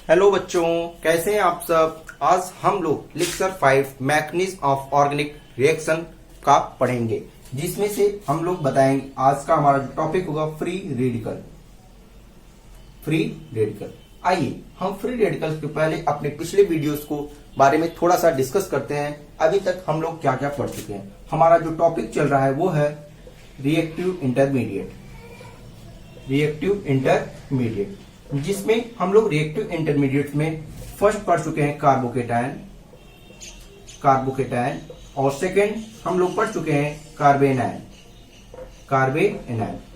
Hello बच्चों, कैसे हैं आप सब। आज हम लोग lecture 5 mechanism of organic reaction का पढ़ेंगे, जिसमें से हम लोग बताएंगे आज का हमारा जो टॉपिक होगा फ्री रेडिकल। फ्री रेडिकल, आइए हम फ्री रेडिकल के पहले अपने पिछले वीडियोस को बारे में थोड़ा सा डिस्कस करते हैं। अभी तक हम लोग क्या क्या पढ़ चुके हैं। हमारा जो टॉपिक चल रहा है वो है रिएक्टिव इंटरमीडिएट। रिएक्टिव इंटरमीडिएट, जिसमें हम लोग रिएक्टिव इंटरमीडिएट में फर्स्ट पढ़ चुके हैं कार्बोकेटायन, और सेकेंड हम लोग पढ़ चुके हैं कार्बेनायन।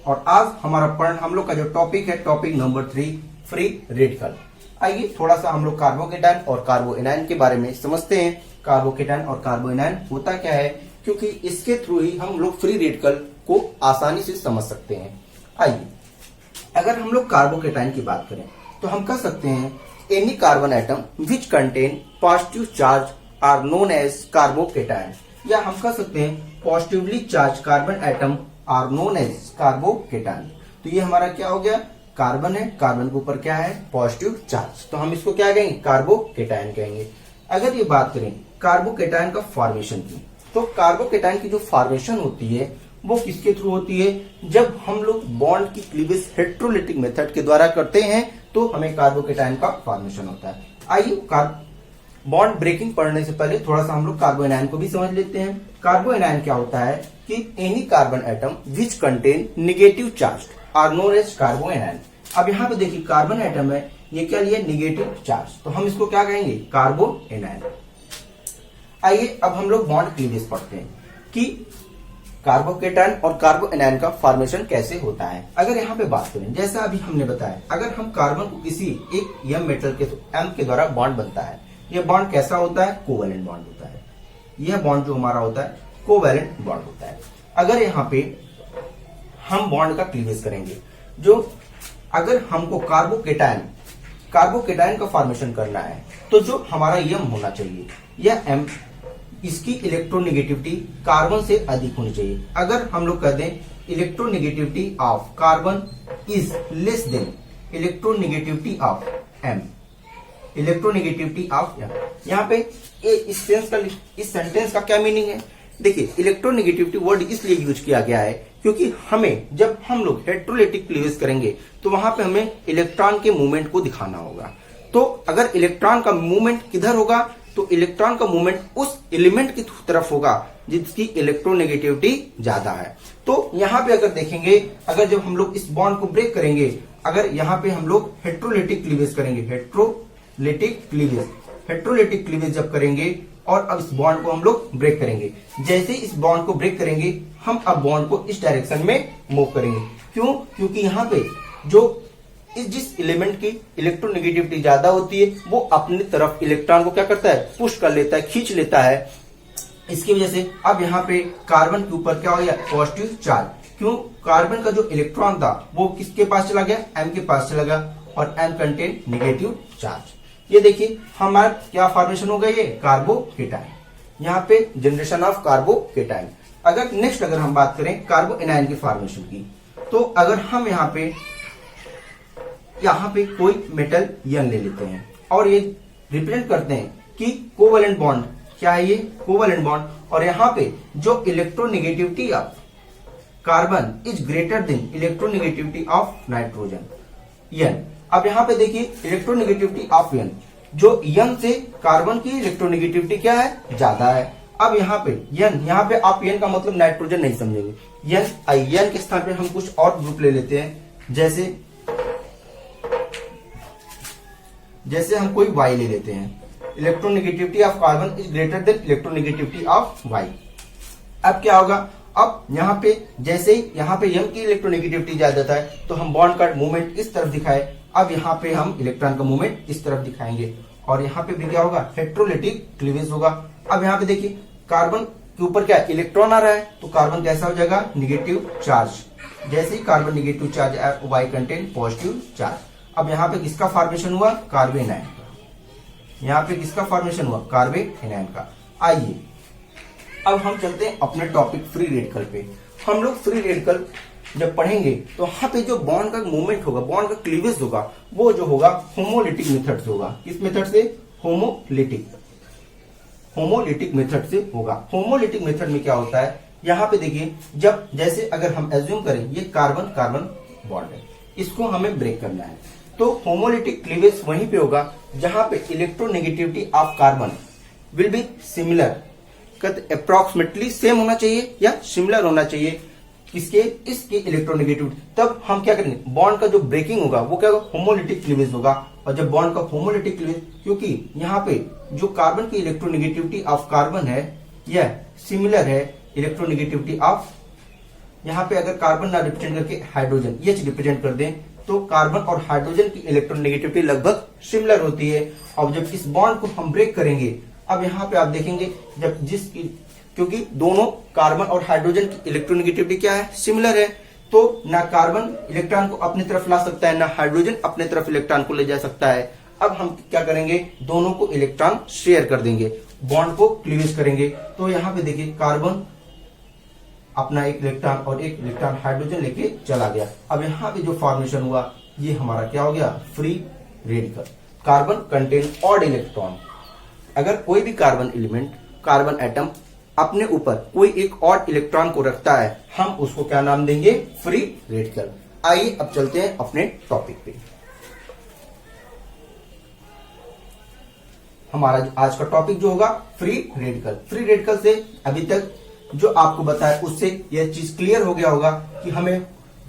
और आज हम लोग का जो टॉपिक है टॉपिक नंबर 3 फ्री रेडिकल। आइए थोड़ा सा हम लोग कार्बोकेटायन और कार्बोएनायन के बारे में समझते हैं। कार्बोकेटायन और कार्बोएनायन होता क्या है, क्योंकि इसके थ्रू ही हम लोग फ्री रेडिकल को आसानी से समझ सकते हैं। आइए अगर हम लोग कार्बोकेटायन की बात करें तो हम कह सकते हैं any carbon atom which contain positive charge are known as carbocation, या हम कह सकते हैं positively charge carbon atom are known as carbocation. तो ये हमारा क्या हो गया, कार्बन है, कार्बन के ऊपर क्या है पॉजिटिव चार्ज, तो हम इसको क्या कहेंगे कार्बोकेटायन कहेंगे। अगर ये बात करें कार्बोकेटायन का फॉर्मेशन की, तो कार्बोकेटायन की जो फॉर्मेशन होती है वो किसके थ्रू होती है, जब हम लोग बॉन्ड की क्लीवेज हेट्रोलिटिक मेथड के द्वारा करते हैं तो हमें कार्बोकेटायन का फॉर्मेशन होता है। आइए बॉन्ड ब्रेकिंग पढ़ने से पहले थोड़ा सा हम लोग कार्बोएनायन को भी समझ लेते हैं। कार्बोएनायन क्या होता है कि any carbon atom which contain negative charge are known as carbanion. अब यहाँ पे देखिए कार्बन एटम है, ये क्या लिया नेगेटिव चार्ज, तो हम इसको क्या कहेंगे कार्बोएनायन। आइए अब हम लोग बॉन्ड क्लीवेज पढ़ते हैं कि कार्बोकेटायन और कार्बोएनायन का फॉर्मेशन कैसे होता है। अगर यहाँ पे बात करें, जैसा अभी हमने बताया, अगर हम कार्बन को किसी एक यम मेटल के एम के द्वारा बॉन्ड बनता है, यह बॉन्ड कैसा होता है कोवैलेंट बॉन्ड होता है। यह बॉन्ड जो हमारा होता है कोवैलेंट बॉन्ड होता है। अगर यहाँ पे हम बॉन्ड का क्लीवेज करेंगे, जो अगर हमको कार्बोकेटायन का फॉर्मेशन करना है, तो जो हमारा यम होना चाहिए यह एम, इसकी इलेक्ट्रोनेगेटिविटी कार्बन से अधिक होनी चाहिए। अगर हम लोग कह दें electronegativity of carbon is less than electronegativity of M, electronegativity of M, यहाँ पे इस सेंटेंस का क्या मीनिंग है। देखिए इलेक्ट्रोनेगेटिविटी वर्ड इसलिए यूज किया गया है क्योंकि हमें जब हम लोग हेट्रोलिटिक क्लीवेज करेंगे तो वहां पे हमें इलेक्ट्रॉन के मूवमेंट को दिखाना होगा। तो अगर इलेक्ट्रॉन का मूवमेंट किधर होगा, तो इलेक्ट्रॉन का मूवमेंट उस एलिमेंट की तरफ होगा जिसकी इलेक्ट्रोनेगेटिविटी ज्यादा है। तो यहाँ पे अगर देखेंगे, अगर जब हम लोग इस बॉन्ड को ब्रेक करेंगे, अगर यहाँ पे हम लोग हेट्रोलिटिक क्लीवेज करेंगे, हेट्रोलिटिक क्लीवेज जब करेंगे और अब इस बॉन्ड को हम लोग ब्रेक करेंगे, जैसे इस बॉन्ड को ब्रेक करेंगे हम अब बॉन्ड को इस डायरेक्शन में मूव करेंगे। क्यों, क्योंकि यहाँ पे जो जिस एलिमेंट की इलेक्ट्रोनेगेटिविटी ज्यादा होती है वो अपनी तरफ इलेक्ट्रॉन को क्या करता है पुश कर लेता है, खींच लेता है। इसकी वजह से अब यहाँ पे कार्बन के ऊपर क्या हो गया पॉजिटिव चार्ज। क्यों, कार्बन का जो इलेक्ट्रॉन था वो किसके पास चला गया, एम के पास चला गया, और एम कंटेन नेगेटिव चार्ज। ये देखिए हमारा क्या फॉर्मेशन हो गया, ये कार्बोकेटायन, यहाँ पे जनरेशन ऑफ कार्बोकेटायन। अगर नेक्स्ट अगर हम बात करें कार्बोएनायन की फॉर्मेशन की, तो अगर हम यहाँ पे कोई मेटल यन ले लेते हैं और ये रिप्रेजेंट करते हैं कि कोवैलेंट बॉन्ड, क्या है ये कोवैलेंट बॉन्ड, और यहाँ पे जो electronegativity of carbon is greater than electronegativity of nitrogen यन। अब यहाँ पे देखिए इलेक्ट्रोनेगेटिविटी ऑफ यन, जो यन से कार्बन की इलेक्ट्रोनेगेटिविटी क्या है ज्यादा है। अब यहाँ पे यन, यहाँ पे आप यन का मतलब नाइट्रोजन नहीं समझेंगे, यन के स्थान पे हम कुछ और ग्रुप ले लेते हैं, जैसे हम कोई Y ले लेते हैं, electronegativity of carbon is greater than electronegativity of Y। अब क्या होगा, अब यहाँ पे जैसे ही यहाँ पे M की इलेक्ट्रोनेगेटिविटी ज्यादा है तो हम बॉन्ड का मूवमेंट इस तरफ दिखाए, अब यहाँ पे हम इलेक्ट्रॉन का मूवमेंट इस तरफ दिखाएंगे, और यहाँ पे भी क्या होगा हेट्रोलिटिक क्लीवेज होगा। अब यहाँ पे देखिए कार्बन के ऊपर क्या इलेक्ट्रॉन आ रहा है, तो कार्बन कैसा हो जाएगा नेगेटिव चार्ज, जैसे ही carbon negative charge Y contain positive charge. अब यहाँ पे किसका फॉर्मेशन हुआ कार्बोएनायन का, यहाँ पे किसका फॉर्मेशन हुआ कार्बोएनायन का। आइए अब हम चलते हैं अपने टॉपिक फ्री रेडिकल पे। हम लोग फ्री रेडिकल जब पढ़ेंगे तो वहां पे जो बॉन्ड का मूवमेंट होगा, बॉन्ड का क्लीवेज होगा, वो जो होगा होमोलिटिक मेथड से होगा। किस मेथड से? होमोलिटिक मेथड से होगा। होमोलिटिक मेथड में क्या होता है, यहाँ पे देखिए, जब जैसे अगर हम एज्यूम करें ये कार्बन कार्बन बॉन्ड है, इसको हमें ब्रेक करना है, तो होमोलिटिक क्लीवेज वहीं पे होगा जहां पे electronegativity of carbon will be similar, approximately same होना चाहिए या सिमिलर होना चाहिए इसके इलेक्ट्रोनेगेटिविटी। तब हम क्या करेंगे, बॉन्ड का जो ब्रेकिंग होगा वो क्या होगा, होमोलिटिक क्लीवेज होगा। और जब बॉन्ड का होमोलिटिक क्लीवेज, क्योंकि यहाँ पे जो कार्बन की इलेक्ट्रोनेगेटिविटी ऑफ कार्बन है यह सिमिलर है इलेक्ट्रोनेगेटिविटी ऑफ, यहाँ पे अगर कार्बन ना रिप्रेजेंट करके हाइड्रोजन H रिप्रेजेंट कर दें तो कार्बन और हाइड्रोजन की इलेक्ट्रोनेगेटिविटी लगभग सिमिलर होती है। अब जब इस बॉन्ड को हम ब्रेक करेंगे, अब यहाँ पे आप देखेंगे जब क्योंकि दोनों कार्बन और हाइड्रोजन की इलेक्ट्रोनेगेटिविटी क्या है, सिमिलर है, तो ना कार्बन इलेक्ट्रॉन को अपनी तरफ ला सकता है, ना हाइड्रोजन अपने तरफ इलेक्ट्रॉन को ले जा सकता है। अब हम क्या करेंगे, दोनों को इलेक्ट्रॉन शेयर कर देंगे, बॉन्ड को क्लीवेज करेंगे। तो यहाँ पे देखिए कार्बन अपना एक इलेक्ट्रॉन और एक इलेक्ट्रॉन हाइड्रोजन लेके चला गया। अब यहाँ पे जो फॉर्मेशन हुआ ये हमारा क्या हो गया, free radical. Carbon contain odd electron, अगर कोई भी कार्बन एलिमेंट, कार्बन एटम अपने ऊपर कोई एक ऑड इलेक्ट्रॉन को रखता है, हम उसको क्या नाम देंगे, फ्री रेडिकल। आइए अब चलते हैं अपने टॉपिक पे। हमारा आज का टॉपिक जो होगा फ्री रेडिकल। फ्री रेडिकल से अभी तक जो आपको बताया उससे यह चीज क्लियर हो गया होगा कि हमें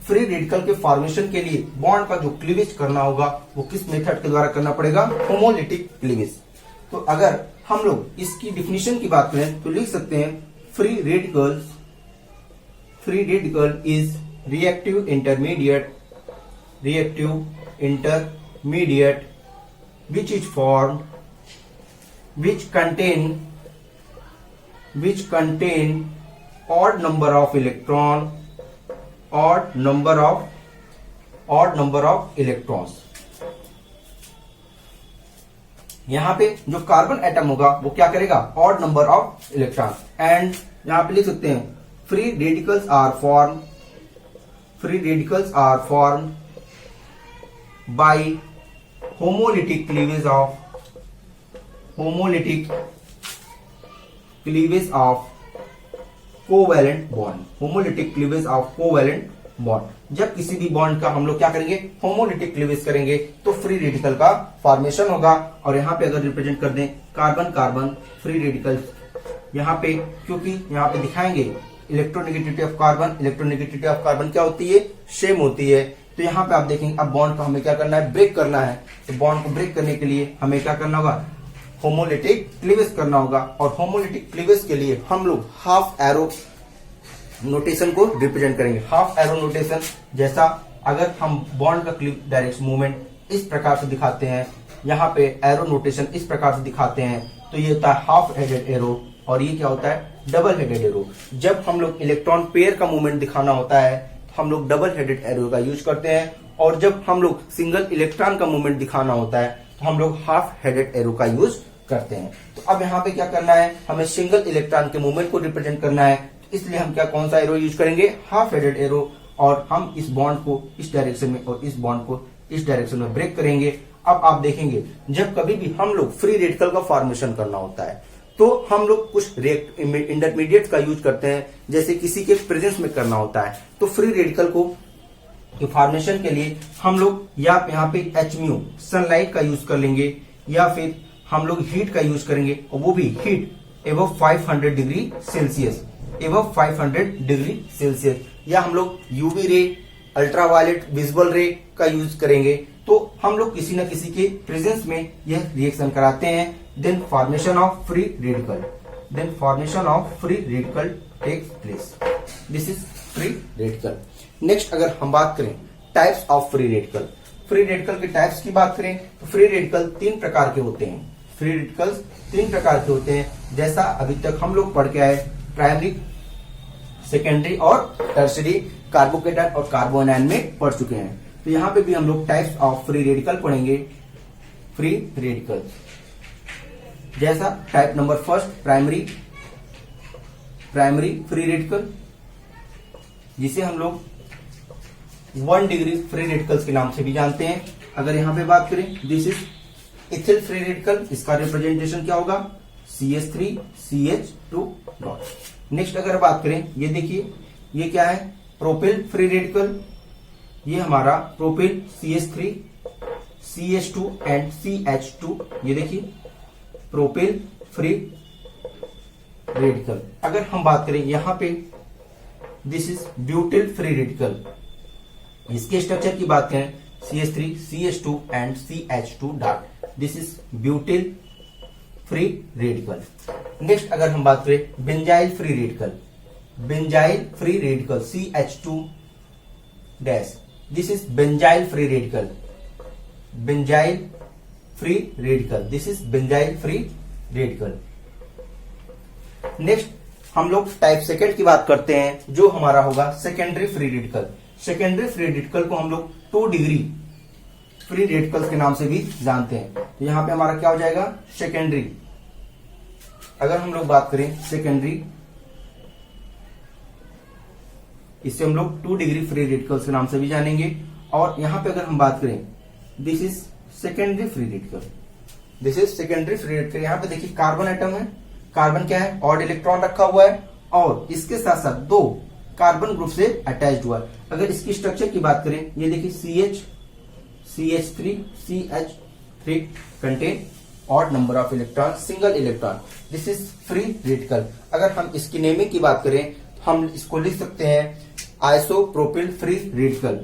फ्री रेडिकल के फॉर्मेशन के लिए बॉन्ड का जो क्लीवेज करना होगा वो किस मेथड के द्वारा करना पड़ेगा, होमोलिटिक क्लीवेज। तो अगर हम लोग इसकी डिफिनीशन की बात करें तो लिख सकते हैं free radical is reactive intermediate which is formed which contain odd number of electrons। यहां पे जो कार्बन एटम होगा वो क्या करेगा, odd number of electron. And यहां पे लिख सकते हैं free radicals are form by homolytic cleavage of covalent bond. जब किसी भी बॉन्ड का हम लोग क्या करेंगे, होमोलिटिक क्लीवेज करेंगे तो फ्री रेडिकल का फॉर्मेशन होगा। और यहाँ पे अगर रिप्रेजेंट कर दें कार्बन कार्बन फ्री रेडिकल, यहाँ पे क्योंकि यहाँ पे दिखाएंगे इलेक्ट्रोनेगेटिविटी ऑफ कार्बन क्या होती है, सेम होती है। तो यहाँ पे आप देखेंगे अब बॉन्ड का हमें क्या करना है, ब्रेक करना है। तो बॉन्ड को ब्रेक करने के लिए हमें क्या करना होगा, होमोलिटिक क्लीवेज करना होगा। और होमोलिटिक क्लीवेज के लिए हम लोग हाफ एरो नोटेशन को रिप्रेजेंट करेंगे। हाफ एरो नोटेशन, जैसा अगर हम बॉन्ड का डायरेक्शन मूवमेंट इस प्रकार से दिखाते हैं, यहाँ पे एरो नोटेशन इस प्रकार से दिखाते हैं, तो ये होता है हाफ हेडेड एरो। और ये क्या होता है, डबल हेडेड एरो। जब हम लोग इलेक्ट्रॉन पेयर का मूवमेंट दिखाना होता है तो हम लोग डबल हेडेड एरो का यूज करते हैं। और जब हम लोग सिंगल इलेक्ट्रॉन का मूवमेंट दिखाना होता है तो हम लोग हाफ हेडेड एरो का यूज करते हैं। तो अब यहाँ पे क्या करना है, हमें सिंगल इलेक्ट्रॉन के मूवमेंट को रिप्रेजेंट करना है, इसलिए हम क्या कौन सा एरो यूज करेंगे, हाफ हेडेड एरो। और हम इस बॉन्ड को इस डायरेक्शन में और इस बॉन्ड को इस डायरेक्शन में ब्रेक करेंगे। अब आप देखेंगे जब कभी भी हम लोग फ्री रेडिकल का फॉर्मेशन करना होता है तो हम लोग कुछ इंटरमीडिएट का यूज करते हैं, जैसे किसी के प्रेजेंस में करना होता है। तो फ्री रेडिकल को फॉर्मेशन के लिए हम लोग या यहाँ पे HMU सनलाइट का यूज कर लेंगे, या फिर हम लोग हीट का यूज करेंगे, और वो भी हीट एबव 500 डिग्री सेल्सियस, या हम लोग यूवी रे, अल्ट्रावायलेट विजिबल रे का यूज करेंगे। तो हम लोग किसी न किसी के प्रेजेंस में यह रिएक्शन कराते हैं। Then formation of free radical takes place. This is free radical. Next अगर हम बात करें टाइप्स ऑफ फ्री रेडिकल के टाइप्स की बात करें तो फ्री रेडिकल 3 प्रकार के होते हैं। जैसा अभी तक हम लोग पढ़ के आए, प्राइमरी, सेकेंडरी और टर्शरी कार्बोकेटायन और कार्बोएनायन में पढ़ चुके हैं। तो यहाँ पे भी हम लोग टाइप्स ऑफ फ्री रेडिकल पढ़ेंगे। फ्री रेडिकल जैसा type number first primary free radical, जिसे हम लोग 1 डिग्री फ्री रेडिकल्स के नाम से भी जानते हैं। अगर यहां पे बात करें, this is ethyl free radical, इसका रिप्रेजेंटेशन क्या होगा, CH3CH2 डॉट। नेक्स्ट अगर बात करें, ये देखिए ये क्या है, प्रोपिल फ्री रेडिकल, ये हमारा propyl CH3 CH2 and CH2, ये देखिए प्रोपिल फ्री रेडिकल। अगर हम बात करें यहां पे, this is butyl free radical, इसके स्ट्रक्चर की बात करें, CH3 CH2 and CH2 dot, this is butyl free radical. Next अगर हम बात करें benzyl free radical, benzyl free radical CH2 dash, this is benzyl free radical, benzyl free radical, this is benzyl free radical. Next हम लोग type second की बात करते हैं, जो हमारा होगा secondary free radical. Secondary free radical को हम लोग 2 डिग्री फ्री रेडिकल्स के नाम से भी जानते हैं। तो यहां पे हमारा क्या हो जाएगा, सेकेंडरी। अगर हम लोग बात करें सेकेंडरी, इससे हम लोग 2 डिग्री फ्री रेडिकल्स के नाम से भी जानेंगे। और यहां पे अगर हम बात करें, this is secondary free radical, this is secondary free radical. यहां पे देखिए कार्बन एटम है, कार्बन क्या है, ऑड इलेक्ट्रॉन रखा हुआ है और इसके साथ साथ 2 कार्बन ग्रुप से अटैच्ड हुआ है। अगर इसकी स्ट्रक्चर की बात करें, ये देखिए CH3 CH3 contain odd number of electron, single electron, this is free radical. अगर हम इसकी नेमिंग की बात करें, हम इसको लिख सकते हैं isopropyl free radical,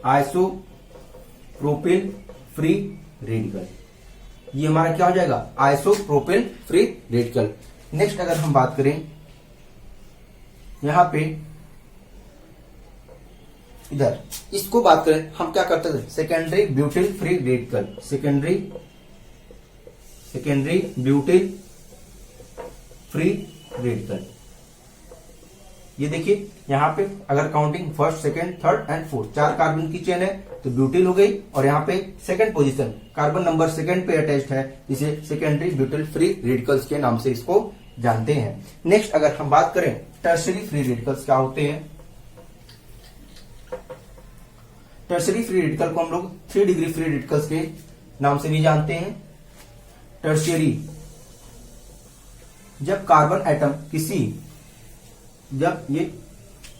isopropyl free radical, ये हमारा क्या हो जाएगा, आइसोप्रोपिल फ्री रेडिकल। नेक्स्ट अगर हम बात करें यहां पे, इधर इसको बात करें, हम क्या करते थे, secondary butyl free radical, secondary butyl free radical. ये देखिए यहां पे अगर counting first second third and fourth 4 carbon की चेन है तो ब्यूटिल हो गई, और यहाँ पे second position carbon number second पे अटैच्ड है, इसे सेकेंडरी ब्यूटिल फ्री रेडिकल्स के नाम से इसको जानते हैं। नेक्स्ट अगर हम बात करें टर्शरी फ्री रेडिकल्स क्या होते हैं, टर्शरी फ्री रेडिकल को हम लोग 3 डिग्री फ्री रेडिकल्स के नाम से भी जानते हैं। टर्शरी, जब कार्बन एटम जब ये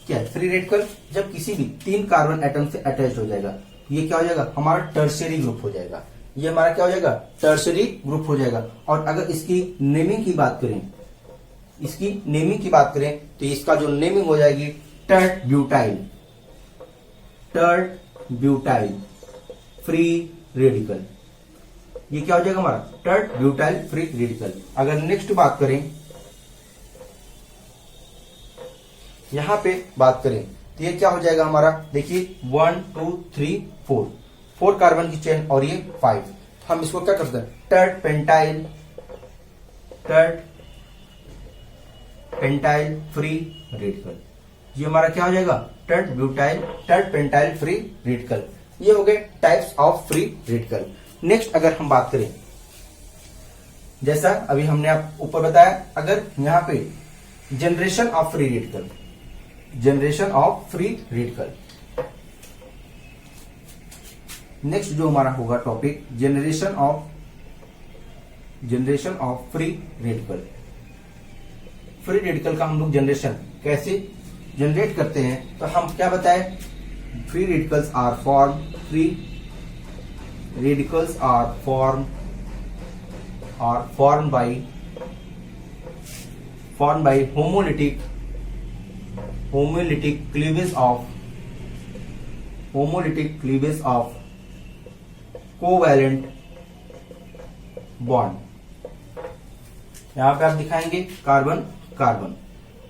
क्या है, फ्री रेडिकल जब किसी भी 3 कार्बन एटम से अटैच हो जाएगा, ये क्या हो जाएगा, हमारा टर्शरी ग्रुप हो जाएगा, ये हमारा क्या हो जाएगा, टर्शरी ग्रुप हो जाएगा। और अगर इसकी नेमिंग की बात करें, तो इसका जो नेमिंग हो जाएगी टर्ट ब्यूटाइल फ्री रेडिकल, ये क्या हो जाएगा हमारा टर्ट ब्यूटाइल फ्री रेडिकल। अगर नेक्स्ट बात करें, यहां पे बात करें तो ये क्या हो जाएगा हमारा, देखिए 1 2 3 4 कार्बन की चेन और ये 5, हम इसको क्या करते हैं, टर्ट पेंटाइल फ्री रेडिकल, ये हमारा क्या हो जाएगा, टर्ट पेंटाइल फ्री रेडिकल। ये हो गए types of free radical. Next अगर हम बात करें, जैसा अभी हमने आप ऊपर बताया, अगर यहां पे generation of free radical, next जो हमारा होगा topic generation of free radical का हम लोग जनरेशन कैसे जनरेट करते हैं, तो हम क्या बताएं, free radicals are form by homolytic cleavage of covalent bond। यहां पे आप दिखाएंगे कार्बन,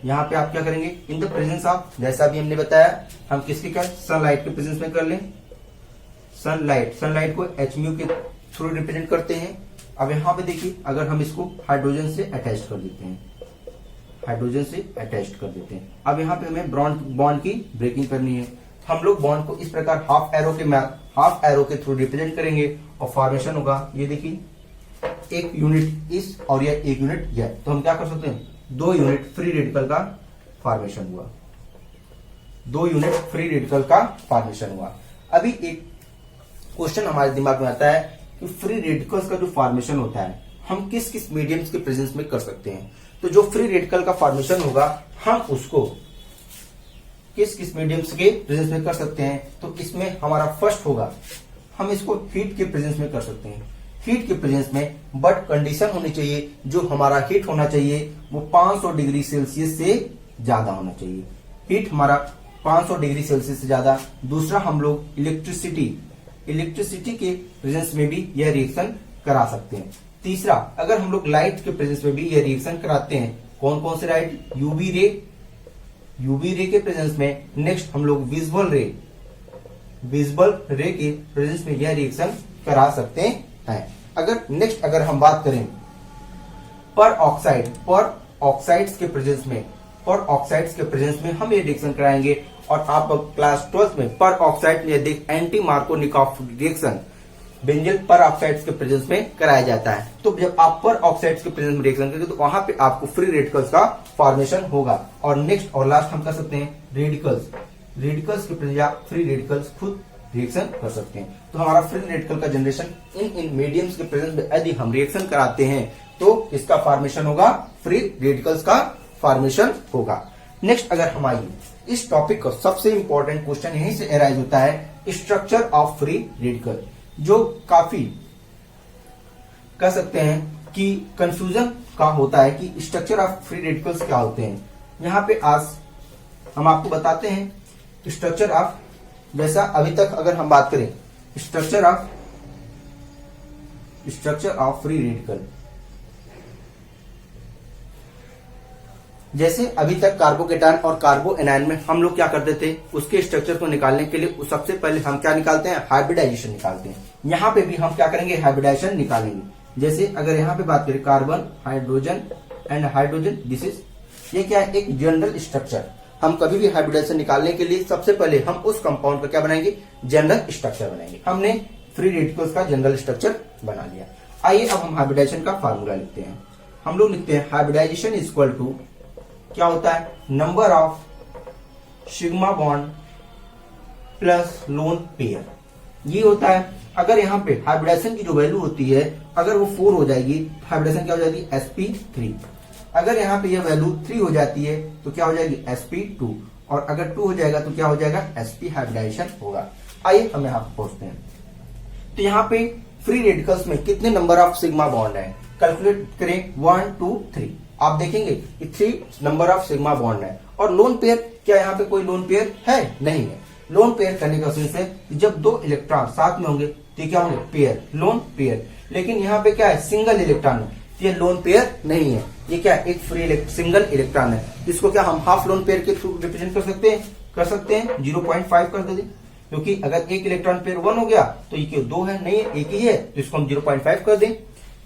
यहां पे आप क्या करेंगे, इन द प्रेजेंस ऑफ, जैसा भी हमने बताया, हम किसके क्या, सनलाइट के प्रेजेंस में कर लें, सनलाइट को HMU के थ्रू रिप्रेजेंट करते हैं। अब यहां पे देखिए, अगर हम इसको हाइड्रोजन से अटैच कर देते हैं, अब यहाँ पे हमें बॉन्ड की ब्रेकिंग करनी है, हम लोग बॉन्ड को इस प्रकार हाफ एरो के थ्रू रिप्रेजेंट करेंगे और फॉर्मेशन होगा, ये देखिए 1 यूनिट इस और यह 1 यूनिट यह, तो हम क्या कर सकते हैं, 2 यूनिट फ्री रेडिकल का फॉर्मेशन हुआ। 2 यूनिट फ्री रेडिकल का फॉर्मेशन हुआ। अभी एक क्वेश्चन हमारे दिमाग में आता है कि फ्री रेडिकल्स का जो फॉर्मेशन होता है हम किस किस मीडियम्स के प्रेजेंस में कर सकते हैं। तो जो फ्री रेडिकल का फॉर्मेशन होगा हम उसको किस किस मीडियम्स के प्रेजेंस में कर सकते हैं। तो इसमें हमारा फर्स्ट होगा, हम इसको हीट के प्रेजेंस में कर सकते हैं। हीट के प्रेजेंस में बट कंडीशन होनी चाहिए, जो हमारा हीट होना चाहिए वो 500 डिग्री सेल्सियस से ज्यादा होना चाहिए। हीट हमारा 500 डिग्री सेल्सियस से ज्यादा। दूसरा हम लोग इलेक्ट्रिसिटी के प्रेजेंस में भी यह रिएक्शन करा सकते हैं। तीसरा, अगर हम लोग लाइट के प्रेजेंस में भी यह रिएक्शन कराते हैं। कौन कौन से लाइट? यूवी रे के प्रेजेंस में। नेक्स्ट हम लोग विजिबल रे के प्रेजेंस में यह रिएक्शन करा सकते हैं। अगर हम बात करें पर ऑक्साइड्स के प्रेजेंस में हम ये रिएक्शन कराएंगे। और आप क्लास 12 में पर oxide anti Markovnikov reaction benzyl पर ऑक्साइड्स के प्रेजेंस में कराया जाता है। तो जब आप पर ऑक्साइड्स के प्रेजेंस में रिएक्शन करेंगे तो वहां पे आपको फ्री रेडिकल्स का फॉर्मेशन होगा। और नेक्स्ट और लास्ट हम कर सकते हैं रेडिकल्स के प्रेजेंस या फ्री रेडिकल्स खुद रिएक्शन कर सकते हैं। तो हमारा फ्री रेडिकल का जनरेशन इन मीडियम्स के प्रेजेंस में यदि हम रिएक्शन कराते हैं तो इसका फॉर्मेशन होगा, फ्री रेडिकल्स का फॉर्मेशन होगा। नेक्स्ट अगर हम आइए इस टॉपिक का सबसे इंपॉर्टेंट क्वेश्चन यहीं से अराइज होता है, स्ट्रक्चर ऑफ फ्री रेडिकल, जो काफी कह सकते हैं कि कंफ्यूजन का होता है कि स्ट्रक्चर ऑफ फ्री रेडिकल्स क्या होते हैं। यहां पे आज हम आपको बताते हैं स्ट्रक्चर ऑफ, जैसा अभी तक अगर हम बात करें स्ट्रक्चर ऑफ फ्री रेडिकल, जैसे अभी तक कार्बोकेटायन और कार्बो एनायन में हम लोग क्या करते थे, उसके स्ट्रक्चर को निकालने के लिए सबसे पहले हम क्या निकालते हैं, हाइब्रिडाइजेशन निकालते हैं। यहाँ पे भी हम क्या करेंगे, हाइब्रिडाइजेशन निकालेंगे। जैसे अगर यहाँ पे बात करें carbon, hydrogen and hydrogen, this is, ये क्या है, एक जनरल स्ट्रक्चर। हम कभी भी हाइब्रिडाइजेशन निकालने के लिए सबसे पहले हम उस कंपाउंड का क्या बनाएंगे, जनरल स्ट्रक्चर बनाएंगे। हमने फ्री रेडिकल्स का जनरल स्ट्रक्चर बना लिया। आइए अब हम हाइब्रिडाइजेशन का फार्मूला लिखते हैं। हम लोग लिखते हैं हाइब्रिडाइजेशन इज इक्वल टू क्या होता है, number of sigma bond plus lone pair, ये होता है। अगर यहाँ पे हाइब्रिडाइजेशन की जो वैल्यू होती है अगर वो 4 हो जाएगी तो हाइब्रिडाइजेशन क्या हो जाएगी, sp3। अगर यहाँ पे ये वैल्यू 3 हो जाती है तो क्या हो जाएगी, sp2। और अगर 2 हो जाएगा तो क्या हो जाएगा, sp हाइब्रिडाइजेशन होगा। आइए हम यहाँ पे पहुंचते हैं। तो यहाँ पे फ्री रेडिकल्स में कितने नंबर ऑफ सिग्मा बॉन्ड है, कैलकुलेट करें, 1 2 3। आप देखेंगे कि 3 नंबर ऑफ सिग्मा बॉन्ड है। और लोन पेयर, क्या यहाँ पे कोई लोन पेयर है, नहीं है। लोन पेयर करने का सेंस है जब 2 इलेक्ट्रॉन साथ में होंगे तो क्या होंगे, पेयर, लोन पेयर। लेकिन यहाँ पे क्या है, सिंगल इलेक्ट्रॉन है, ये लोन पेयर नहीं है। ये क्या है, एक फ्री सिंगल इलेक्ट्रॉन है। इसको क्या हम हाफ लोन पेयर के थ्रू रिप्रेजेंट कर सकते हैं 0.5 कर देंगे, क्योंकि अगर एक इलेक्ट्रॉन पेयर 1 हो गया तो ये क्यों 2 है, नहीं है, एक ही है, तो इसको हम 0.5 कर दें।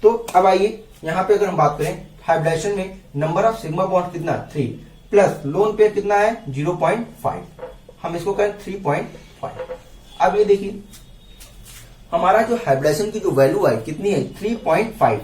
तो अब आइए यहाँ पे अगर हम बात करें हाइब्रिडाइजेशन में नंबर ऑफ सिग्मा बॉन्ड कितना, 3 प्लस लोन पेयर कितना है, 0.5, हम इसको करें 3.5। अब ये देखिए हमारा जो हाइब्रिडाइजेशन की जो वैल्यू है कितनी है, 3.5।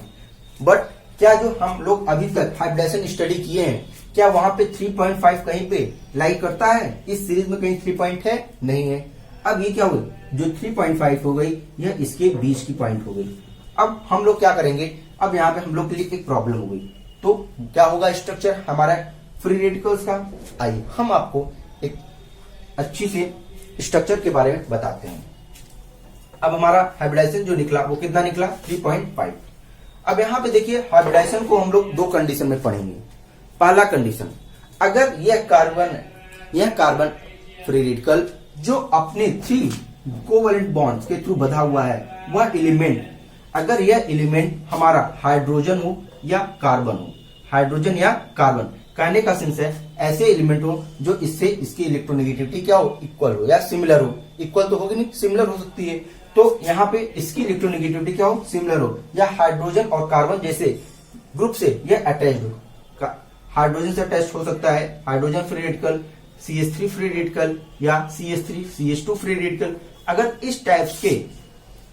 बट क्या जो हम लोग अभी तक हाइब्रिडाइजेशन स्टडी किए हैं, क्या वहां पे 3.5 कहीं पे लाई करता है, इस सीरीज में कहीं 3 पॉइंट है, नहीं है। अब ये क्या हुई, जो 3.5 हो गई यह इसके बीच की पॉइंट हो गई। अब हम लोग क्या करेंगे, अब यहाँ पे हम लोग के लिए एक प्रॉब्लम हो गई। तो क्या होगा स्ट्रक्चर हमारा फ्री रेडिकल्स का। आइए हम आपको एक अच्छी से स्ट्रक्चर के बारे में बताते हैं। अब हमारा हाइब्रिडाइजेशन जो निकला वो कितना निकला, 3.5। अब यहाँ पे देखिए हाइब्रिडाइजेशन को हम लोग 2 कंडीशन में पढ़ेंगे। पहला कंडीशन, अगर यह कार्बन फ्री रेडिकल जो अपने 3 कोवैलेंट बॉन्ड्स के थ्रू बंधा हुआ है, वह एलिमेंट, अगर यह एलिमेंट हमारा हाइड्रोजन हो या कार्बन हो, हाइड्रोजन या कार्बन, कहने का सेंस है ऐसे एलिमेंट हो जो इससे इसकी इलेक्ट्रोनेगेटिविटी क्या हो, इक्वल हो या सिमिलर हो। इक्वल तो होगी नहीं, सिमिलर हो सकती है। तो यहाँ पे इसकी इलेक्ट्रोनेगेटिविटी क्या हो, सिमिलर हो, या हाइड्रोजन और कार्बन जैसे ग्रुप से यह अटैच्ड हो। हाइड्रोजन से अटैच हो सकता है hydrogen free radical, CH3 free radical या CH3 CH2 फ्री रेडिकल। अगर इस टाइप्स के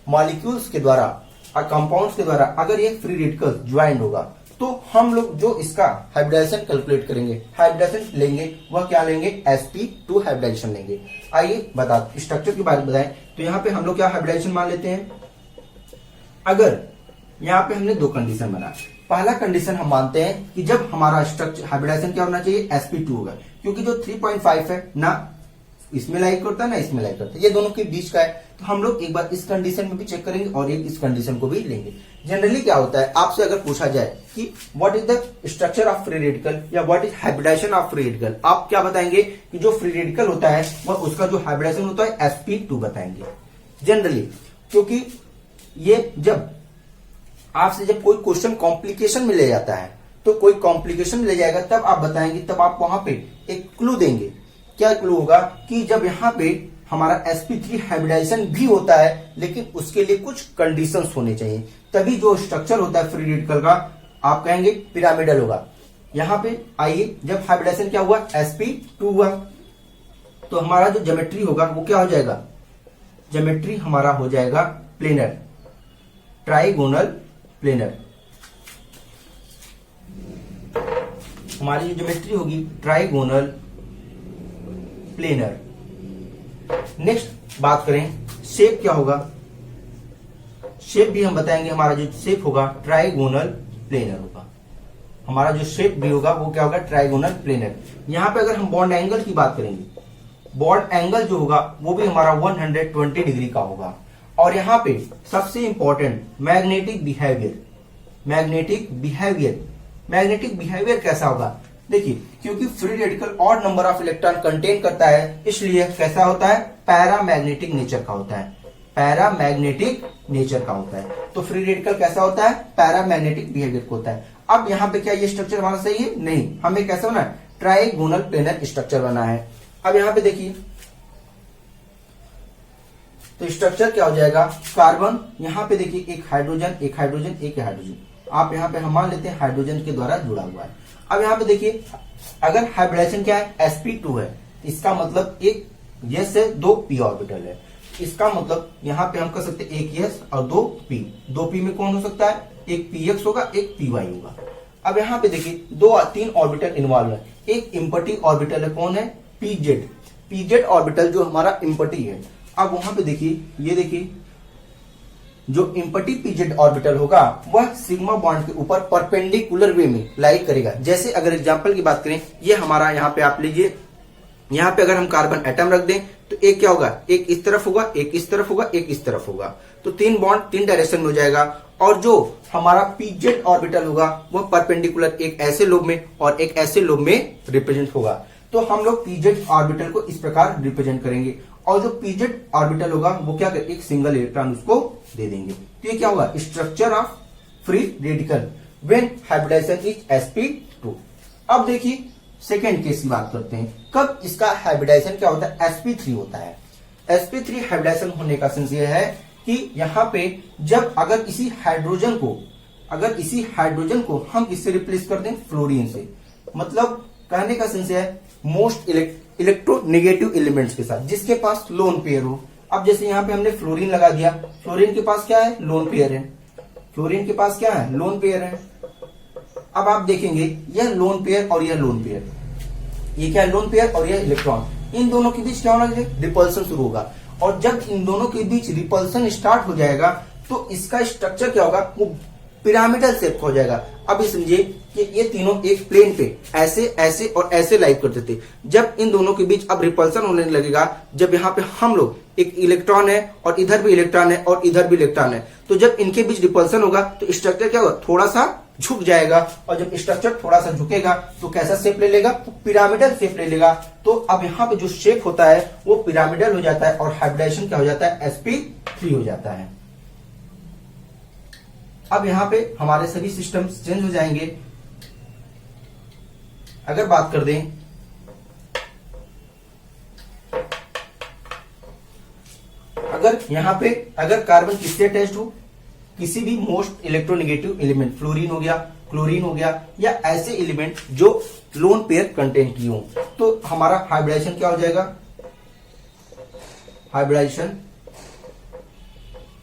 मॉलिक्यूल्स के द्वारा और कंपाउंड्स के द्वारा अगर ये फ्री रेडिकल ज्वाइंट होगा तो हम लोग जो इसका हाइब्रिडाइजेशन कैलकुलेट करेंगे, हाइब्रिडाइजेशन लेंगे, वह क्या लेंगे, sp2 हाइब्रिडाइजेशन लेंगे। आइए बता स्ट्रक्चर के बारे में बताएं। तो यहाँ पे हम लोग क्या हाइब्रिडाइजेशन मान लेते हैं। अगर यहाँ पे हमने दो कंडीशन बना, पहला कंडीशन हम मानते हैं कि जब हमारा स्ट्रक्चर हाइब्रिडाइजेशन क्या होना चाहिए, sp2 होगा, क्योंकि जो 3.5 है ना इसमें लाइक करता है ना इसमें लाइक करता है, ये दोनों के बीच का है। तो हम लोग एक बार इस कंडीशन में भी चेक करेंगे और एक इस कंडीशन को भी लेंगे। जनरली क्या होता है, आपसे अगर पूछा जाए कि what is the structure of free radical या what is hybridization of free radical, आप क्या बताएंगे कि जो फ्री रेडिकल होता है वह उसका जो हाइब्रिडाइजेशन होता है sp2 बताएंगे जनरली। क्योंकि ये जब आपसे जब कोई क्वेश्चन कॉम्प्लिकेशन में ले जाता है, तो कोई कॉम्प्लिकेशन में ले जाएगा तब आप बताएंगे, तब आप वहां पे एक क्लू देंगे। क्या क्लू होगा कि जब यहाँ पे हमारा sp3 हाइब्रिडाइजेशन भी होता है, लेकिन उसके लिए कुछ कंडीशंस होने चाहिए, तभी जो स्ट्रक्चर होता है फ्री रेडिकल का आप कहेंगे पिरामिडल होगा। यहाँ पे आइए, जब हाइब्रिडाइजेशन क्या हुआ, sp2 हुआ, तो हमारा जो ज्योमेट्री होगा वो क्या हो जाएगा, ज्योमेट्री हमारा हो जाएगा प्लेनर, ट्राइगोनल प्लेनर। हमारी जो ज्योमेट्री होगी ट्राइगोनल प्लेनर। नेक्स्ट बात करें शेप क्या होगा, शेप भी हम बताएंगे, हमारा जो शेप होगा ट्राइगोनल प्लेनर होगा। हमारा जो शेप भी होगा वो क्या होगा, ट्राइगोनल प्लेनर। यहां पे अगर हम बॉन्ड एंगल की बात करेंगे, बॉन्ड एंगल जो होगा वो भी हमारा 120 डिग्री का होगा। और यहाँ पे सबसे important magnetic behaviour, magnetic behaviour, magnetic behaviour कैसा होगा, देखिए क्योंकि free radical odd number of electron contain करता है, इसलिए कैसा होता है, पैरामैग्नेटिक नेचर का होता है, पैरामैग्नेटिक नेचर का होता है। तो फ्री रेडिकल कैसा होता है, पैरामैग्नेटिक बिहेवियर का होता है। अब यहाँ पे क्या ये स्ट्रक्चर हमारा सही है, नहीं, हमें कैसा बना है, ट्राइगोनल प्लेनर स्ट्रक्चर बना है। अब यहाँ पे देखिए तो स्ट्रक्चर क्या हो जाएगा, कार्बन, यहाँ पे देखिए एक हाइड्रोजन, एक हाइड्रोजन, एक हाइड्रोजन, आप यहाँ पे हम मान लेते हैं हाइड्रोजन के द्वारा जुड़ा हुआ है। अब यहाँ पे देखिए अगर हाइब्रिडाइजेशन क्या है, sp2 है, इसका मतलब एक यस है, दो p ऑर्बिटल है, इसका मतलब यहाँ पे हम कर सकते हैं एक यस और दो p, दो p में कौन हो सकता है, एक px होगा, एक py होगा। अब यहाँ पे देखिए तीन ऑर्बिटल इन्वॉल्व है, एक इम्पटी ऑर्बिटल है, कौन है, pz ऑर्बिटल जो हमारा इम्पटी है। अब वहां पे देखिए, ये देखिए जो इम्पटी pz ऑर्बिटल होगा वह सिग्मा बॉन्ड के ऊपर परपेंडिकुलर वे में लाई करेगा। जैसे अगर एग्जांपल की बात करें, ये हमारा यहाँ पे आप लीजिए, यहाँ पे अगर हम कार्बन एटम रख दें तो एक क्या होगा, एक इस तरफ होगा, एक इस तरफ होगा, एक इस तरफ होगा, तो तीन बॉन्ड तीन डायरेक्शन में हो जाएगा। और जो हमारा pz ऑर्बिटल होगा वह परपेंडिकुलर एक ऐसे लोब में और एक ऐसे लोब में रिप्रेजेंट होगा। तो हम लोग pz ऑर्बिटल को इस प्रकार रिप्रेजेंट करेंगे, और जो pz ऑर्बिटल होगा वो क्या कर, एक सिंगल इलेक्ट्रॉन उसको दे देंगे। तो ये क्या होगा, structure of free radical when hybridization is sp2। अब देखिए सेकेंड केस की बात करते हैं, कब इसका हाइब्रिडाइजेशन क्या होता है, sp3 होता है। sp3 हाइब्रिडाइजेशन होने का सेंस ये है कि यहाँ पे जब अगर इसी हाइड्रोजन को हम इससे रिप्लेस कर दें फ्लोरीन से, मतलब कहने का सेंस है मोस्ट इलेक्ट्रोनेगेटिव एलिमेंट्स के साथ जिसके पास लोन पेयर हो। अब जैसे यहाँ पे हमने फ्लोरीन लगा दिया, फ्लोरीन के पास क्या है, लोन पेयर है, फ्लोरीन के पास क्या है, लोन पेयर है। अब आप देखेंगे यह लोन पेयर और यह लोन पेयर, ये क्या है, लोन पेयर और यह इलेक्ट्रॉन, इन दोनों के बीच क्या होना चाहिए, रिपल्सन शुरू होगा। और जब इन दोनों के बीच रिपल्सन स्टार्ट हो जाएगा तो इसका स्ट्रक्चर क्या होगा, वो पिरामिडल शेप हो जाएगा। अब ये समझिए कि ये तीनों एक प्लेन पे ऐसे ऐसे और ऐसे लाइव करते थे। जब इन दोनों के बीच अब रिपल्सन होने लगेगा, जब यहाँ पे हम लोग एक इलेक्ट्रॉन है और इधर भी इलेक्ट्रॉन है और इधर भी इलेक्ट्रॉन है, तो जब इनके बीच रिपल्सन होगा तो स्ट्रक्चर क्या होगा, थोड़ा सा झुक जाएगा। और जब स्ट्रक्चर थोड़ा सा झुकेगा तो कैसा शेप ले लेगा, तो पिरामिडल शेप ले लेगा। तो अब यहाँ पे जो शेप होता है वो पिरामिडल हो जाता है और हाइब्रिडाइजेशन क्या हो जाता है, sp3 हो जाता है। अब यहाँ पे हमारे सभी सिस्टम चेंज हो जाएंगे। अगर बात कर दें अगर यहाँ पे अगर कार्बन किससे अटैच्ड हो, किसी भी मोस्ट इलेक्ट्रोनेगेटिव एलिमेंट, फ्लोरीन हो गया, क्लोरीन हो गया, या ऐसे एलिमेंट जो लोन पेयर कंटेंट की हो, तो हमारा हाइब्रिडाइजेशन क्या हो जाएगा, हाइब्रिडाइजेशन